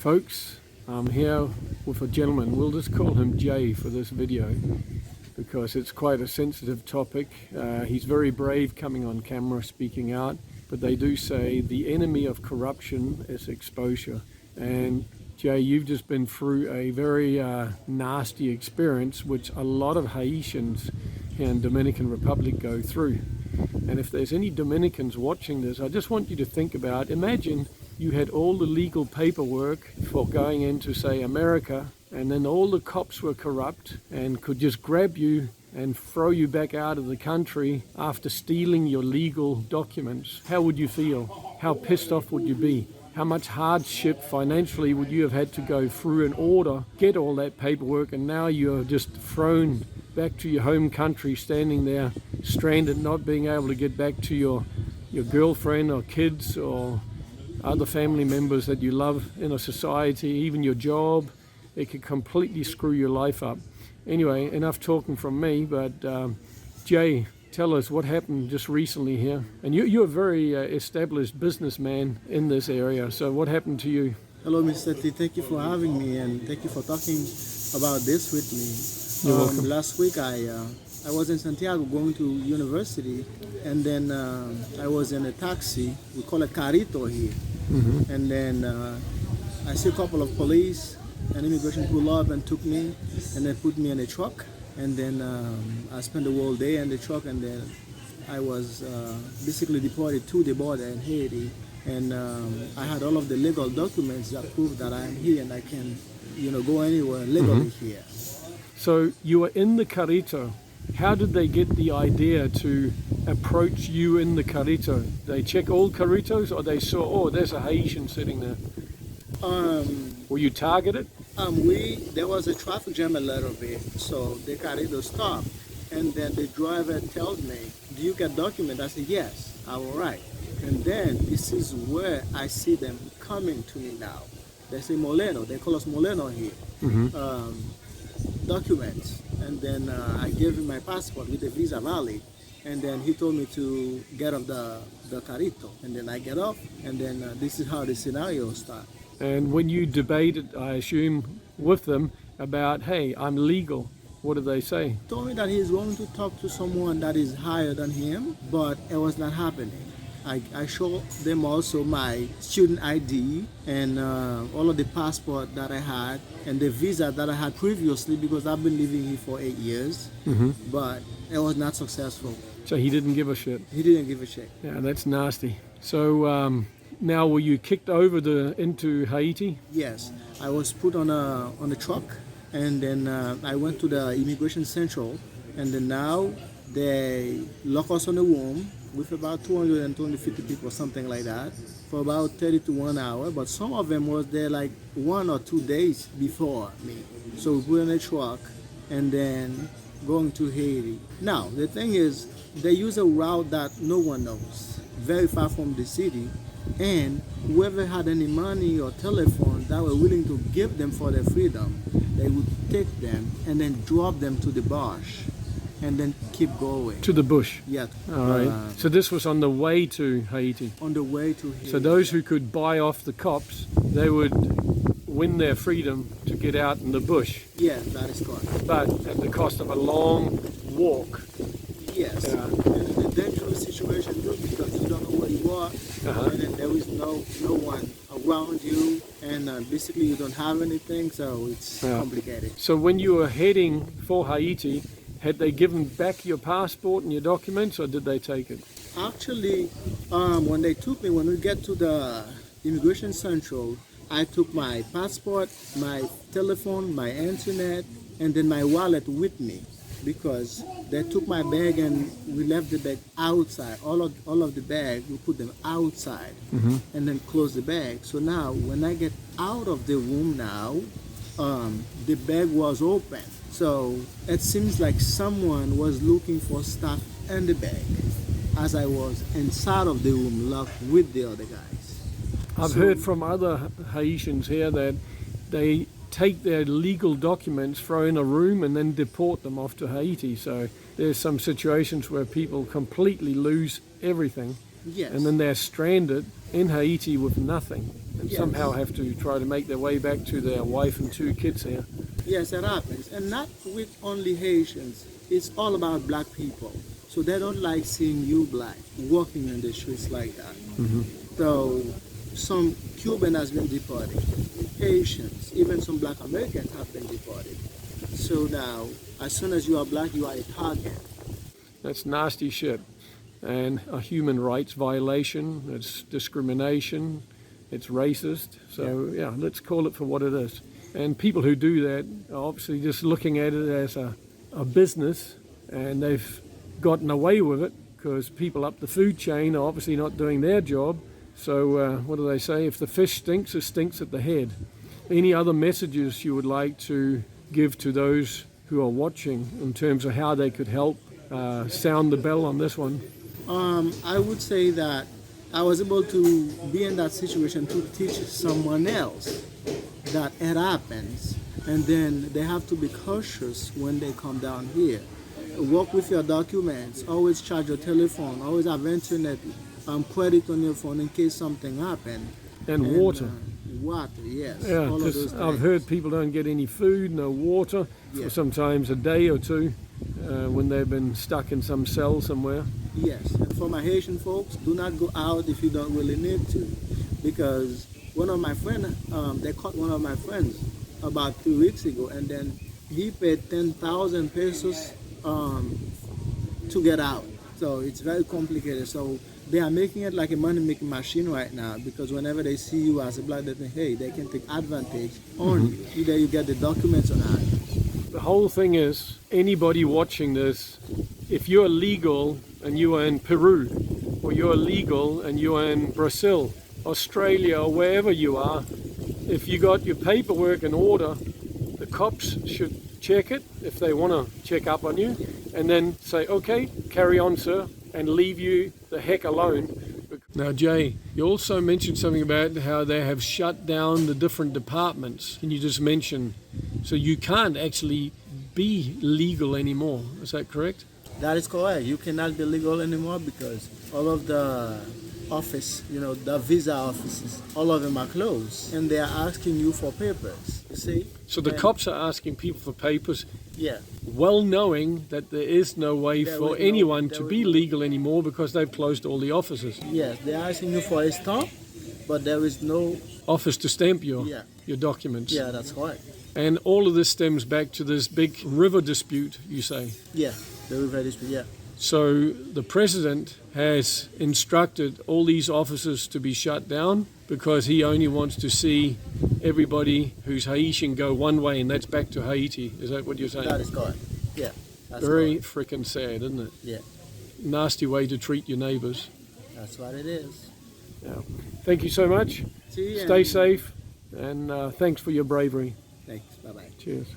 Folks, I'm here with a gentleman. We'll just call him Jay for this video because it's quite a sensitive topic. He's very brave coming on camera, speaking out, but they do say the enemy of corruption is exposure. And Jay, you've just been through a very nasty experience, which a lot of Haitians here in Dominican Republic go through. And if there's any Dominicans watching this, I just want you to think about, imagine you had all the legal paperwork for going into, say, America, and then all the cops were corrupt and could just grab you and throw you back out of the country after stealing your legal documents. How would you feel? How pissed off would you be? How much hardship financially would you have had to go through in order, get all that paperwork, and now you're just thrown back to your home country, standing there stranded, not being able to get back to your girlfriend or kids or other family members that you love in a society, even your job. It could completely screw your life up. Anyway, enough talking from me, but Jay, tell us what happened just recently here. And you're a very established businessman in this area, so what happened to you? Hello, Mr. T. Thank you for having me, and thank you for talking about this with me. You're welcome. Last week I was in Santiago going to university, and then I was in a taxi. We call it carrito here. Mm-hmm. And then I see a couple of police and immigration pull up and took me, and then put me in a truck. And then I spent the whole day in the truck, and then I was basically deported to the border in Haiti. And I had all of the legal documents that prove that I'm here and I can, go anywhere legally here. So you were in the carrito. How did they get the idea to approach you in the carrito? They check all carritos, or they saw, oh, there's a Haitian sitting there? Were you targeted? There was a traffic jam a little bit, so the carrito stopped, and then the driver tells me, "Do you get document?" I said, "Yes." All right. And then this is where I see them coming to me now. They say Moleno. They call us Moleno here. Documents. And then I gave him my passport with the visa valid. And then he told me to get off the carrito. And then I get off, and then this is how the scenario starts. And when you debated, I assume, with them about, hey, I'm legal, what did they say? He told me that he's going to talk to someone that is higher than him, but it was not happening. I showed them also my student ID and all of the passport that I had and the visa that I had previously, because I've been living here for 8 years, but it was not successful. So he didn't give a shit? He didn't give a shit. Yeah, that's nasty. So now were you kicked over into Haiti? Yes, I was put on a truck, and then I went to the immigration central, and then now they lock us on a room with about 200 and 250 people, something like that, for about 30 to 1 hour. But some of them was there like 1 or 2 days before me. So we put in a truck and then going to Haiti. Now, the thing is, they use a route that no one knows, very far from the city. And whoever had any money or telephone that were willing to give them for their freedom, they would take them and then drop them to the bush and then keep going. To the bush? Yeah. All right. So this was on the way to Haiti? On the way to Haiti. So those who could buy off the cops, they would win their freedom to get out in the bush. Yes, that is correct. But at the cost of a long walk. Yes. And a dangerous situation too, because you don't know where you are, and then there is no one around you, and basically you don't have anything, so it's complicated. So when you were heading for Haiti, had they given back your passport and your documents, or did they take it? Actually, when they took me, when we get to the immigration central, I took my passport, my telephone, my internet, and then my wallet with me, because they took my bag and we left the bag outside. All of the bag, we put them outside and then close the bag. So now, when I get out of the room now, the bag was open. So it seems like someone was looking for stuff in the bag as I was inside of the room locked with the other guys. I've heard from other Haitians here that they take their legal documents, throw in a room, and then deport them off to Haiti. So there's some situations where people completely lose everything Yes. and then they're stranded in Haiti with nothing, and Yes. somehow have to try to make their way back to their wife and 2 kids here. Yes, it happens. And not with only Haitians. It's all about black people. So they don't like seeing you black walking in the streets like that. So some Cuban has been deported, Haitians, even some black Americans have been deported. So now, as soon as you are black, you are a target. That's nasty shit, and a human rights violation. It's discrimination. It's racist. So yeah, let's call it for what it is. And people who do that are obviously just looking at it as a business, and they've gotten away with it because people up the food chain are obviously not doing their job. So what do they say? If the fish stinks, it stinks at the head. Any other messages you would like to give to those who are watching in terms of how they could help sound the bell on this one? I would say that I was able to be in that situation to teach someone else that it happens, and then they have to be cautious when they come down here. Work with your documents, always charge your telephone, always have internet credit on your phone in case something happens. And water. Water, yes. Yeah, all of those because I've things. heard people don't get any food, no water, Yeah. for sometimes a day or two when they've been stuck in some cell somewhere. Yes, and for my Haitian folks, do not go out if you don't really need to, because one of my friends, they caught one of my friends about 2 weeks ago, and then he paid 10,000 pesos to get out. So it's very complicated. So they are making it like a money-making machine right now, because whenever they see you as a black, they think, hey, they can take advantage on you. Either you get the documents or not. The whole thing is, anybody watching this, if you're legal and you are in Peru, or you're legal and you are in Brazil, Australia, or wherever you are, if you got your paperwork in order, the cops should check it if they want to check up on you, and then say, okay, carry on, sir, and leave you the heck alone. Now, Jay, you also mentioned something about how they have shut down the different departments. Can you just mention, so you can't actually be legal anymore, is that correct? That is correct. You cannot be legal anymore because all of the office, the visa offices, all of them are closed, and they are asking you for papers. You see? So the cops are asking people for papers, Yeah. well knowing that there is no way There for will no- anyone there to will be no- legal anymore because they've closed all the offices. Yes, they are asking you for a stamp, but there is no. Office to stamp your Yeah. documents. Yeah, that's correct. And all of this stems back to this big river dispute, you say. Yeah, the river dispute. Yeah. So the president has instructed all these offices to be shut down because he only wants to see everybody who's Haitian go one way, and that's back to Haiti. Is that what you're saying? That is correct. Yeah. That's Very correct. freaking sad, isn't it? Yeah. Nasty way to treat your neighbors. That's what it is. Yeah. Thank you so much. See you. Stay safe, and thanks for your bravery. Thanks. Bye bye. Cheers.